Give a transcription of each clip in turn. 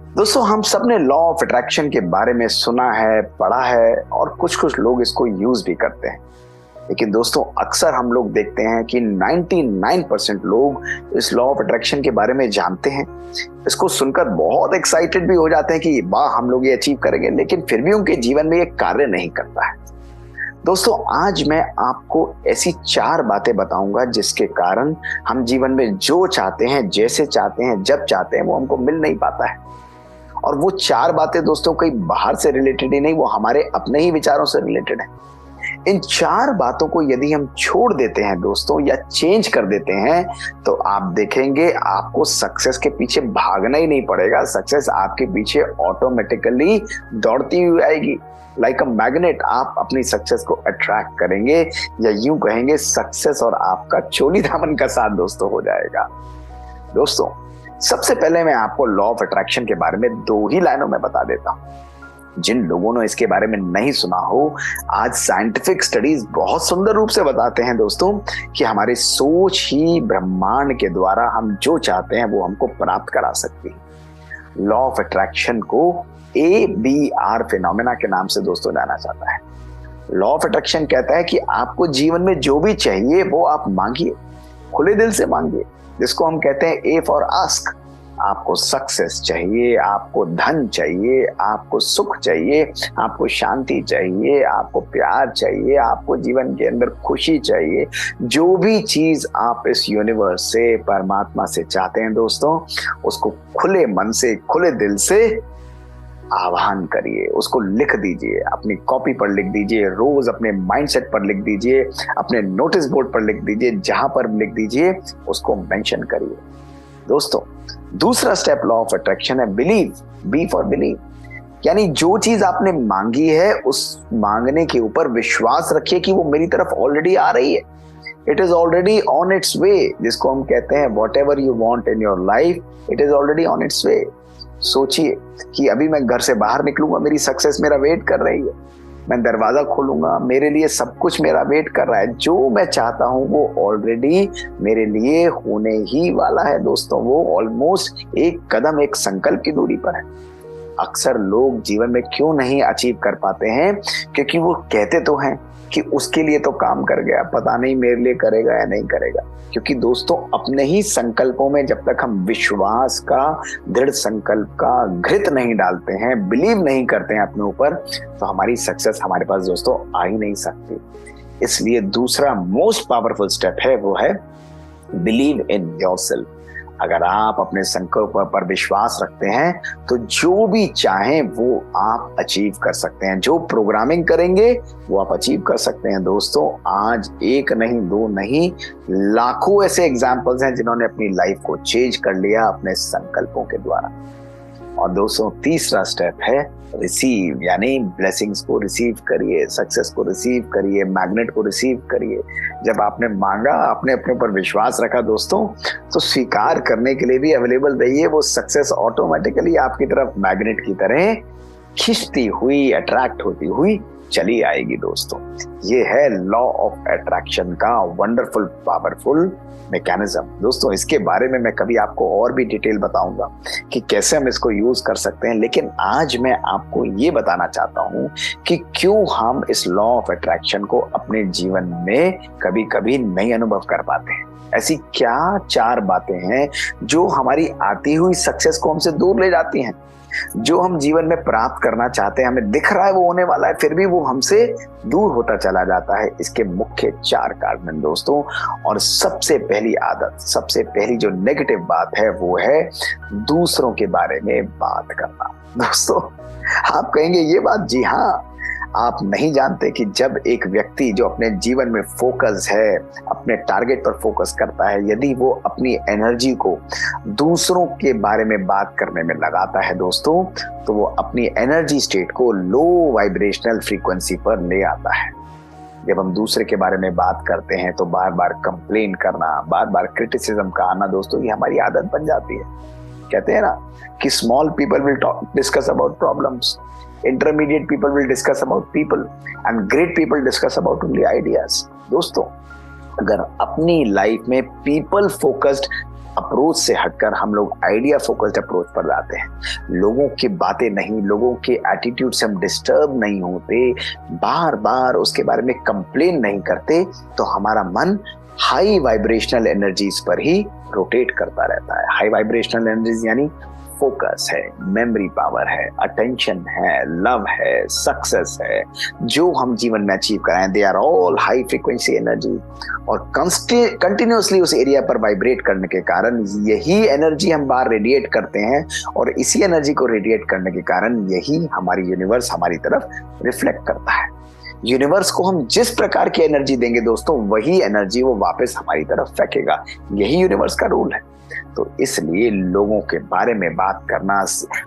दोस्तों, हम सब ने लॉ ऑफ अट्रैक्शन के बारे में सुना है, पढ़ा है और कुछ कुछ लोग इसको यूज भी करते हैं। लेकिन दोस्तों, अक्सर हम लोग देखते हैं कि 99% लोग इस लॉ ऑफ अट्रैक्शन के बारे में जानते हैं। इसको सुनकर बहुत एक्साइटेड भी हो जाते हैं कि वाह, हम लोग ये अचीव करेंगे, लेकिन फिर भी उनके जीवन में ये कार्य नहीं करता है। दोस्तों, आज मैं आपको ऐसी 4 बातें बताऊंगा जिसके कारण हम जीवन में जो चाहते हैं, जैसे चाहते हैं, जब चाहते हैं, वो हमको मिल नहीं पाता है। और वो 4 बातें दोस्तों कोई बाहर से रिलेटेड ही नहीं, वो हमारे अपने ही विचारों से रिलेटेड है। इन 4 बातों को यदि हम छोड़ देते हैं दोस्तों, या चेंज कर देते हैं, तो आप देखेंगे आपको सक्सेस के पीछे भागना ही नहीं पड़ेगा। सक्सेस आपके पीछे ऑटोमेटिकली दौड़ती हुई आएगी। लाइक अ मैग्नेट आप अपनी सक्सेस को अट्रैक्ट करेंगे, या यूं कहेंगे सक्सेस और आपका चोली दामन का साथ दोस्तों हो जाएगा। दोस्तों, सबसे पहले मैं आपको लॉ ऑफ अट्रैक्शन के बारे में 2 ही लाइनों में बता देता हूं। जिन लोगों ने इसके बारे में नहीं सुना हो, आज साइंटिफिक स्टडीज बहुत सुंदर रूप से बताते हैं दोस्तों कि हमारी सोच ही ब्रह्मांड के द्वारा हम जो चाहते हैं वो हमको प्राप्त करा सकती है। लॉ ऑफ अट्रैक्शन को ABR फिनोमेना के नाम से दोस्तों जाना जाता है। लॉ ऑफ अट्रैक्शन कहता है कि आपको जीवन में जो भी चाहिए वो आप मांगिए, खुले दिल से मांगिए, जिसको हम कहते हैं A फॉर आस्क। आपको सक्सेस चाहिए, आपको धन चाहिए, आपको सुख चाहिए, आपको शांति चाहिए, आपको प्यार चाहिए, आपको जीवन के अंदर खुशी चाहिए। जो भी चीज आप इस यूनिवर्स से, परमात्मा से चाहते हैं दोस्तों, उसको खुले मन से, खुले दिल से आह्वान करिए, उसको लिख दीजिए, अपनी कॉपी पर लिख दीजिए, रोज अपने माइंडसेट पर लिख दीजिए, अपने नोटिस बोर्ड पर लिख दीजिए, जहां पर लिख दीजिए उसको मेंशन करिए। दोस्तों, दूसरा स्टेप लॉ ऑफ अट्रैक्शन है बिलीव, बी फॉर बिलीव। यानी जो चीज आपने मांगी है उस मांगने के ऊपर विश्वास रखिए कि वो मेरी तरफ ऑलरेडी आ रही है। It is already on its way, जिसको हम कहते हैं whatever you want in your life, it is already on its way. सोचिए कि अभी मैं घर से बाहर निकलूंगा, मेरी सक्सेस मेरा वेट कर रही है। मैं दरवाजा खोलूंगा, मेरे लिए सब कुछ मेरा वेट कर रहा है। जो मैं चाहता हूं वो ऑलरेडी मेरे लिए होने ही वाला है दोस्तों। वो ऑलमोस्ट एक कदम, एक संकल्प की दूरी पर है। अक्सर लोग जीवन में क्यों नहीं अचीव कर पाते हैं? क्योंकि वो कहते तो हैं कि उसके लिए तो काम कर गया, पता नहीं मेरे लिए करेगा या नहीं करेगा। क्योंकि दोस्तों, अपने ही संकल्पों में जब तक हम विश्वास का, दृढ़ संकल्प का घृत नहीं डालते हैं, बिलीव नहीं करते हैं अपने ऊपर, तो हमारी सक्सेस हमारे पास दोस्तों आ ही नहीं सकती। इसलिए दूसरा मोस्ट पावरफुल स्टेप है, वो है बिलीव इन योरसेल्फ। अगर आप अपने संकल्प पर विश्वास रखते हैं तो जो भी चाहें वो आप अचीव कर सकते हैं। जो प्रोग्रामिंग करेंगे वो आप अचीव कर सकते हैं। दोस्तों, आज 1 नहीं, 2 नहीं, लाखों ऐसे एग्जाम्पल्स हैं जिन्होंने अपनी लाइफ को चेंज कर लिया अपने संकल्पों के द्वारा। और दोस्तों, तीसरा स्टेप है रिसीव, यानी ब्लेसिंग्स को रिसीव करिए, सक्सेस को रिसीव करिए, मैग्नेट को रिसीव करिए। जब आपने मांगा, आपने अपने ऊपर विश्वास रखा दोस्तों, तो स्वीकार करने के लिए भी अवेलेबल रहिए। वो सक्सेस ऑटोमेटिकली आपकी तरफ मैग्नेट की तरह खिंचती हुई, अट्रैक्ट होती हुई चली आएगी। दोस्तों, ये है लॉ ऑफ अट्रैक्शन का वंडरफुल, पावरफुल मैकेनिज्म। दोस्तों, इसके बारे में मैं कभी आपको और भी डिटेल बताऊंगा कि कैसे हम इसको यूज कर सकते हैं। लेकिन आज मैं आपको ये बताना चाहता हूं कि क्यों हम इस लॉ ऑफ अट्रैक्शन को अपने जीवन में कभी कभी नहीं अनुभव कर पाते हैं। ऐसी क्या 4 बातें हैं जो हमारी आती हुई सक्सेस को हमसे दूर ले जाती हैं? जो हम जीवन में प्राप्त करना चाहते हैं, हमें दिख रहा है वो होने वाला है, फिर भी वो हमसे दूर होता चला जाता है। इसके मुख्य 4 कारण हैं दोस्तों। और सबसे पहली आदत, सबसे पहली जो नेगेटिव बात है वो है दूसरों के बारे में बात करना। दोस्तों, आप कहेंगे ये बात, जी हाँ, आप नहीं जानते कि जब एक व्यक्ति जो अपने जीवन में फोकस है, अपने टारगेट पर फोकस करता है, यदि वो अपनी एनर्जी को दूसरों के बारे में बात करने में लगाता है दोस्तों, तो वो अपनी एनर्जी स्टेट को लो वाइब्रेशनल फ्रीक्वेंसी पर ले आता है। जब हम दूसरे के बारे में बात करते हैं तो बार बार कंप्लेन करना, बार बार क्रिटिसिज्म का आना दोस्तों, ये हमारी आदत बन जाती है। कहते हैं ना कि small people will discuss about problems, intermediate people will discuss about people, and great people discuss about only ideas। दोस्तों, अगर अपनी लाइफ में पीपल फोकस्ड अप्रोच से हटकर हम लोग आइडिया फोकस्ड अप्रोच पर जाते हैं। लोगों की बातें नहीं, लोगों के एटीट्यूड से हम डिस्टर्ब नहीं होते, बार बार उसके बारे में कंप्लेन नहीं करते, तो हमारा मन हाई वाइब्रेशनल एनर्जीज पर ही रोटेट करता रहता है। हाई वाइब्रेशनल एनर्जीज यानी फोकस है, मेमोरी पावर है, अटेंशन है, लव है, सक्सेस है, जो हम जीवन में अचीव कराएं, they are all high frequency energy. और कंटिन्यूअसली उस एरिया पर वाइब्रेट करने के कारण यही एनर्जी हम बाहर रेडिएट करते हैं, और इसी एनर्जी को रेडिएट करने के कारण यही हमारी यूनिवर्स हमारी तरफ रिफ्लेक्ट करता है। यूनिवर्स को हम जिस प्रकार की एनर्जी देंगे दोस्तों, वही एनर्जी वो वापस हमारी तरफ फेंकेगा। यही यूनिवर्स का रूल है। तो इसलिए लोगों के बारे में बात करना,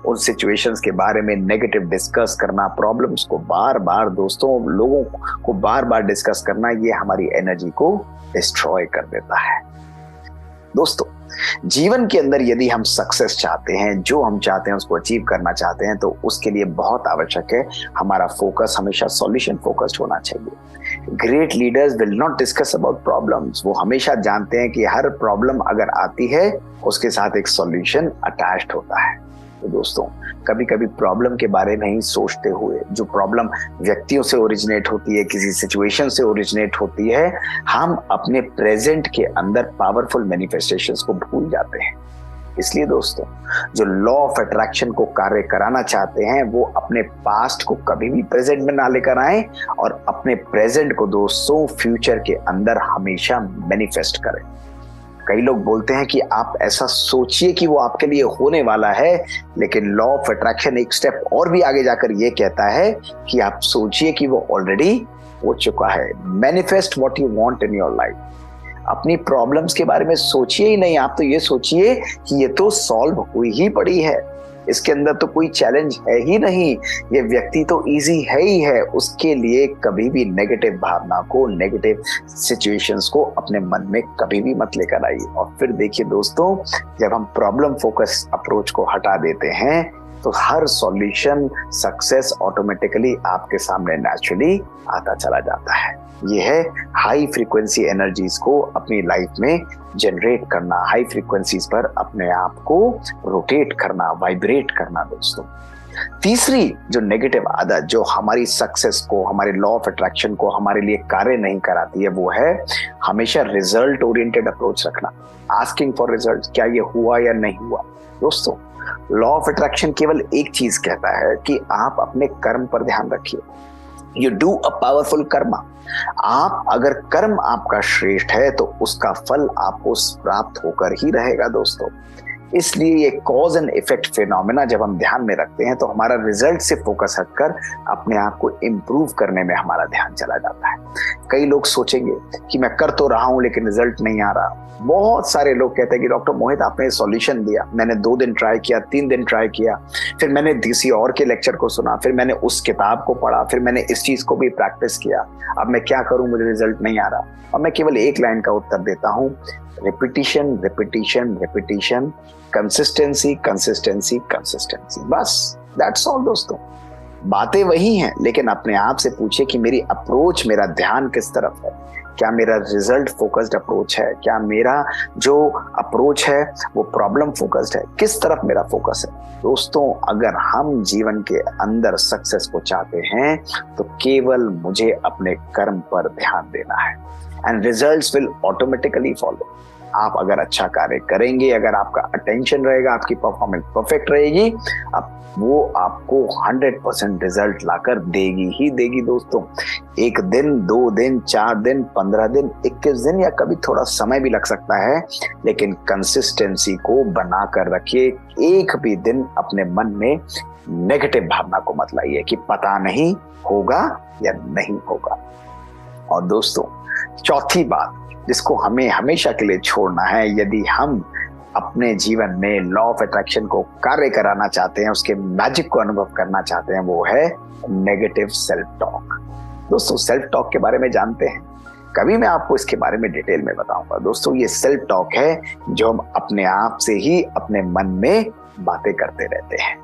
उन सिचुएशंस के बारे में नेगेटिव डिस्कस करना, प्रॉब्लम्स को बार बार दोस्तों, लोगों को बार बार डिस्कस करना, ये हमारी एनर्जी को डिस्ट्रॉय कर देता है। दोस्तों, जीवन के अंदर यदि हम सक्सेस चाहते हैं, जो हम चाहते हैं उसको अचीव करना चाहते हैं, तो उसके लिए बहुत आवश्यक है हमारा फोकस हमेशा सॉल्यूशन फोकस्ड होना चाहिए। Great leaders will not discuss about problems. वो हमेशा जानते हैं कि हर प्रॉब्लम अगर आती है उसके साथ एक सॉल्यूशन अटैच्ड होता है। तो दोस्तों, कभी कभी प्रॉब्लम के बारे में ही सोचते हुए, जो प्रॉब्लम व्यक्तियों से ओरिजिनेट होती है, किसी सिचुएशन से ओरिजिनेट होती है, हम अपने प्रेजेंट के अंदर पावरफुल मैनिफेस्टेशंस को भूल जाते हैं। इसलिए दोस्तों, जो लॉ ऑफ अट्रैक्शन को कार्य कराना चाहते हैं, वो अपने पास्ट को कभी भी प्रेजेंट में ना लेकर आए, और अपने प्रेजेंट को दोस्तों फ्यूचर के अंदर हमेशा मैनिफेस्ट करें। कई लोग बोलते हैं कि आप ऐसा सोचिए कि वो आपके लिए होने वाला है, लेकिन लॉ ऑफ अट्रैक्शन एक स्टेप और भी आगे जाकर ये कहता है कि आप सोचिए कि वो ऑलरेडी हो चुका है। Manifest what you want in your life. अपनी प्रॉब्लम्स के बारे में सोचिए ही नहीं, आप तो ये सोचिए कि ये तो सॉल्व हुई ही पड़ी है, इसके अंदर तो कोई चैलेंज है ही नहीं, ये व्यक्ति तो इजी है ही है। उसके लिए कभी भी नेगेटिव भावना को, नेगेटिव सिचुएशंस को अपने मन में कभी भी मत लेकर आइए। और फिर देखिए दोस्तों, जब हम प्रॉब्लम फोकस अप्रोच को हटा देते हैं, तो हर सॉल्यूशन, सक्सेस ऑटोमेटिकली आपके सामने नेचुरली आता चला जाता है। ये है हाई फ्रीक्वेंसी एनर्जीज को अपनी लाइफ में जनरेट करना, हाई फ्रीक्वेंसीज पर अपने आप को रोटेट करना, वाइब्रेट करना। दोस्तों, तीसरी जो नेगेटिव आदत जो हमारी सक्सेस को, हमारे लॉ ऑफ अट्रैक्शन को हमारे लिए कार्य नहीं कराती है, वो है हमेशा रिजल्ट ओरिएंटेड अप्रोच रखना। आस्किंग फॉर रिजल्ट, क्या ये हुआ या नहीं हुआ। दोस्तों, लॉ ऑफ अट्रैक्शन केवल एक चीज कहता है कि आप अपने कर्म पर ध्यान रखिए। You do a powerful Karma. आप अगर कर्म आपका श्रेष्ठ है तो उसका फल आपको प्राप्त होकर ही रहेगा दोस्तों। इसलिए ये कॉज एंड इफेक्ट फिनोमेना जब हम ध्यान में रखते हैं, तो हमारा रिजल्ट से फोकस हटकर अपने आप को इम्प्रूव करने में हमारा ध्यान चला जाता है। कई लोग सोचेंगे कि मैं कर तो रहा हूं लेकिन रिजल्ट नहीं आ रहा। बहुत सारे लोग कहते हैं कि डॉक्टर मोहित आपने सॉल्यूशन दिया, मैंने 2 दिन ट्राई किया, 3 दिन ट्राई किया, फिर मैंने किसी और के लेक्चर को सुना, फिर मैंने उस किताब को पढ़ा, फिर मैंने इस चीज को भी प्रैक्टिस किया, अब मैं क्या करूं, मुझे रिजल्ट नहीं आ रहा। और मैं केवल एक लाइन का उत्तर देता हूं, repetition repetition repetition, consistency consistency consistency, बस दैट्स ऑल। दोस्तों, बातें वही हैं, लेकिन अपने आप से पूछिए कि मेरी अप्रोच, मेरा ध्यान किस तरफ है। क्या मेरा रिजल्ट फोकस्ड अप्रोच है? क्या मेरा जो अप्रोच है वो प्रॉब्लम फोकस्ड है? किस तरफ मेरा फोकस है? दोस्तों, अगर हम जीवन के अंदर सक्सेस को चाहते हैं, तो केवल मुझे अपने कर्म पर ध्यान देना है, and results will automatically follow. आप अगर अच्छा कार्य करेंगे, अगर आपका अटेंशन रहेगा, आपकी परफॉर्मेंस परफेक्ट रहेगी, अब वो आपको 100% रिजल्ट लाकर देगी ही देगी। दोस्तों, 1 दिन, 2 दिन, 4 दिन, 15 दिन, 21 दिन, या कभी थोड़ा समय भी लग सकता है, लेकिन कंसिस्टेंसी को बना कर रखिए। एक भी दिन अपने मन में नेगेटिव भावना को मत लाइए कि पता नहीं होगा या नहीं होगा। और दोस्तों, चौथी बात जिसको हमें हमेशा के लिए छोड़ना है, यदि हम अपने जीवन में लॉ ऑफ अट्रैक्शन को कार्य कराना चाहते हैं, उसके मैजिक को अनुभव करना चाहते हैं, वो है नेगेटिव सेल्फ टॉक। दोस्तों, सेल्फ टॉक के बारे में जानते हैं? कभी मैं आपको इसके बारे में डिटेल में बताऊंगा। दोस्तों, ये सेल्फ टॉक है जो हम अपने आप से ही अपने मन में बातें करते रहते हैं।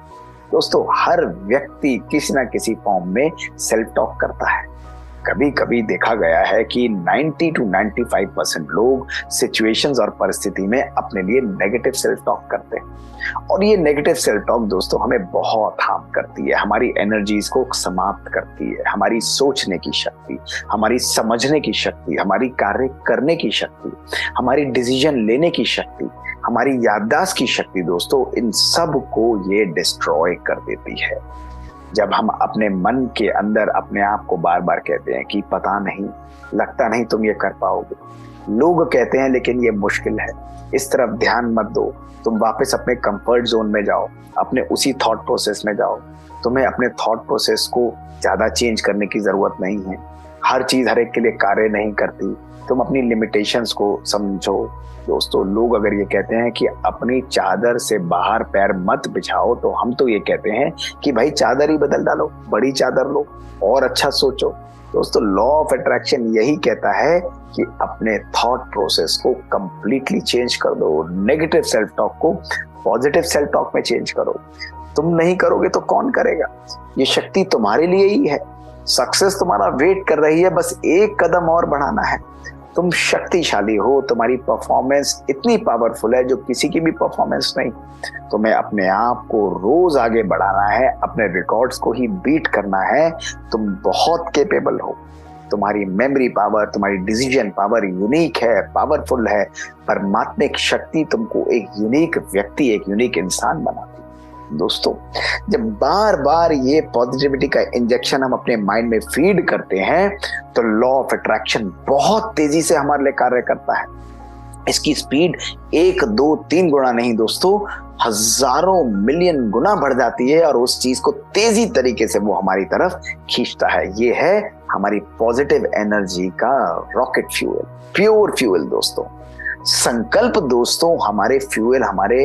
दोस्तों, हर व्यक्ति किसी ना किसी फॉर्म में सेल्फ टॉक करता है। कभी कभी देखा गया है कि 90 to 95% लोग सिचुएशंस और परिस्थिति में अपने लिए नेगेटिव सेल्फ टॉक करते हैं। और ये नेगेटिव सेल्फ टॉक दोस्तों हमें बहुत हार्म करती है, हमारी एनर्जीज को समाप्त करती है, हमारी सोचने की शक्ति, हमारी समझने की शक्ति, हमारी कार्य करने की शक्ति, हमारी डिसीजन लेने की शक्ति, हमारी याददाश्त की शक्ति दोस्तों, इन सब को ये डिस्ट्रॉय कर देती है। जब हम अपने मन के अंदर अपने आप को बार बार कहते हैं कि पता नहीं, लगता नहीं तुम ये कर पाओगे, लोग कहते हैं लेकिन ये मुश्किल है, इस तरफ ध्यान मत दो, तुम वापस अपने कंफर्ट जोन में जाओ, अपने उसी थॉट प्रोसेस में जाओ, तुम्हें अपने थॉट प्रोसेस को ज्यादा चेंज करने की जरूरत नहीं है, हर चीज हर एक के लिए कार्य नहीं करती, तुम अपनी लिमिटेशंस को समझो। दोस्तों लोग अगर ये कहते हैं कि अपनी चादर से बाहर पैर मत बिछाओ, तो हम तो ये कहते हैं कि भाई चादर ही बदल डालो, बड़ी चादर लो और अच्छा सोचो। दोस्तों लॉ ऑफ अट्रैक्शन यही कहता है कि अपने थॉट प्रोसेस को कंप्लीटली चेंज कर दो, नेगेटिव सेल्फ टॉक को पॉजिटिव सेल्फ टॉक में चेंज करो। तुम नहीं करोगे तो कौन करेगा? ये शक्ति तुम्हारे लिए ही है, सक्सेस तुम्हारा वेट कर रही है, बस एक कदम और बढ़ाना है। तुम शक्तिशाली हो, तुम्हारी परफॉर्मेंस इतनी पावरफुल है जो किसी की भी परफॉर्मेंस नहीं। तुम्हें अपने आप को रोज आगे बढ़ाना है, अपने रिकॉर्ड्स को ही बीट करना है। तुम बहुत कैपेबल हो, तुम्हारी मेमोरी पावर, तुम्हारी डिसीजन पावर यूनिक है, पावरफुल है। परमात्मिक शक्ति तुमको एक यूनिक व्यक्ति, एक यूनिक इंसान बनाती है। दोस्तों जब बार बार ये पॉजिटिविटी का इंजेक्शन हम अपने माइंड में फीड करते हैं तो लॉ ऑफ अट्रैक्शन बहुत तेजी से हमारे लिए कार्य करता है। इसकी स्पीड 1, 2, 3 गुना नहीं दोस्तों, हजारों मिलियन गुना बढ़ जाती है और उस चीज को तेजी तरीके से वो हमारी तरफ खींचता है। ये है हमारी पॉजिटिव एनर्जी का रॉकेट फ्यूल, प्योर फ्यूल। दोस्तों संकल्प दोस्तों हमारे फ्यूल, हमारे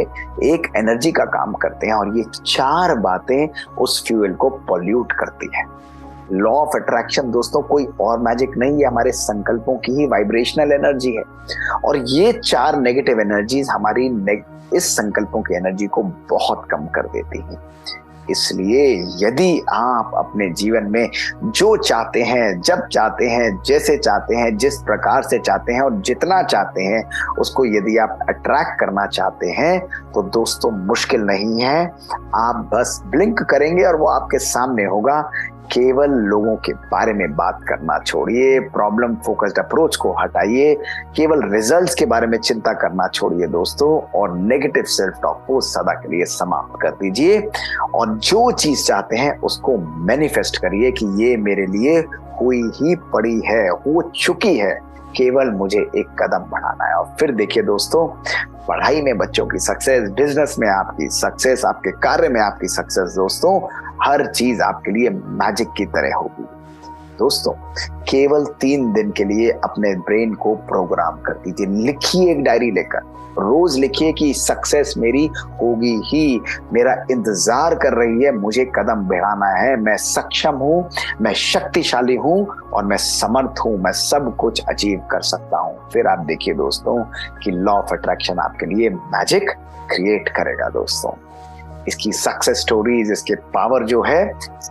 एक एनर्जी का काम करते हैं और ये 4 बातें उस फ्यूल को पॉल्यूट करती है। लॉ ऑफ अट्रैक्शन दोस्तों कोई और मैजिक नहीं है, हमारे संकल्पों की ही वाइब्रेशनल एनर्जी है और ये 4 नेगेटिव एनर्जीज हमारी इस संकल्पों की एनर्जी को बहुत कम कर देती हैं। इसलिए यदि आप अपने जीवन में जो चाहते हैं, जब चाहते हैं, जैसे चाहते हैं, जिस प्रकार से चाहते हैं और जितना चाहते हैं, उसको यदि आप अट्रैक्ट करना चाहते हैं तो दोस्तों मुश्किल नहीं है। आप बस ब्लिंक करेंगे और वो आपके सामने होगा। केवल लोगों के बारे में बात करना छोड़िए, प्रॉब्लम फोकस्ड अप्रोच को हटाइए, केवल रिजल्ट्स के बारे में चिंता करना छोड़िए दोस्तों, और नेगेटिव सेल्फ टॉक को सदा के लिए समाप्त कर दीजिए और जो चीज चाहते हैं उसको मैनिफेस्ट करिए कि ये मेरे लिए हुई ही पड़ी है, हो चुकी है, केवल मुझे एक कदम बढ़ाना है। और फिर देखिए दोस्तों, पढ़ाई में बच्चों की सक्सेस, बिजनेस में आपकी सक्सेस, आपके कार्य में आपकी सक्सेस, दोस्तों हर चीज आपके लिए मैजिक की तरह होगी। दोस्तों केवल 3 दिन के लिए अपने ब्रेन को प्रोग्राम कर दीजिए। लिखिए एक डायरी लेकर, रोज लिखिए कि सक्सेस मेरी होगी ही, मेरा इंतजार कर रही है, मुझे कदम बढ़ाना है, मैं सक्षम हूँ, मैं शक्तिशाली हूँ और मैं समर्थ हूँ, मैं सब कुछ अचीव कर सकता हूँ। फिर आप देखिए दोस्तों कि लॉ ऑफ अट्रैक्शन आपके लिए मैजिक क्रिएट करेगा। दोस्तों इसकी सक्सेस स्टोरीज, इसके पावर जो है,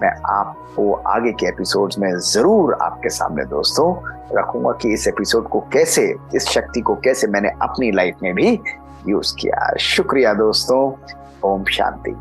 मैं आपको आगे के एपिसोड्स में जरूर आपके सामने दोस्तों रखूंगा कि इस एपिसोड को कैसे, इस शक्ति को कैसे मैंने अपनी लाइफ में भी यूज किया। शुक्रिया दोस्तों, ओम शांति।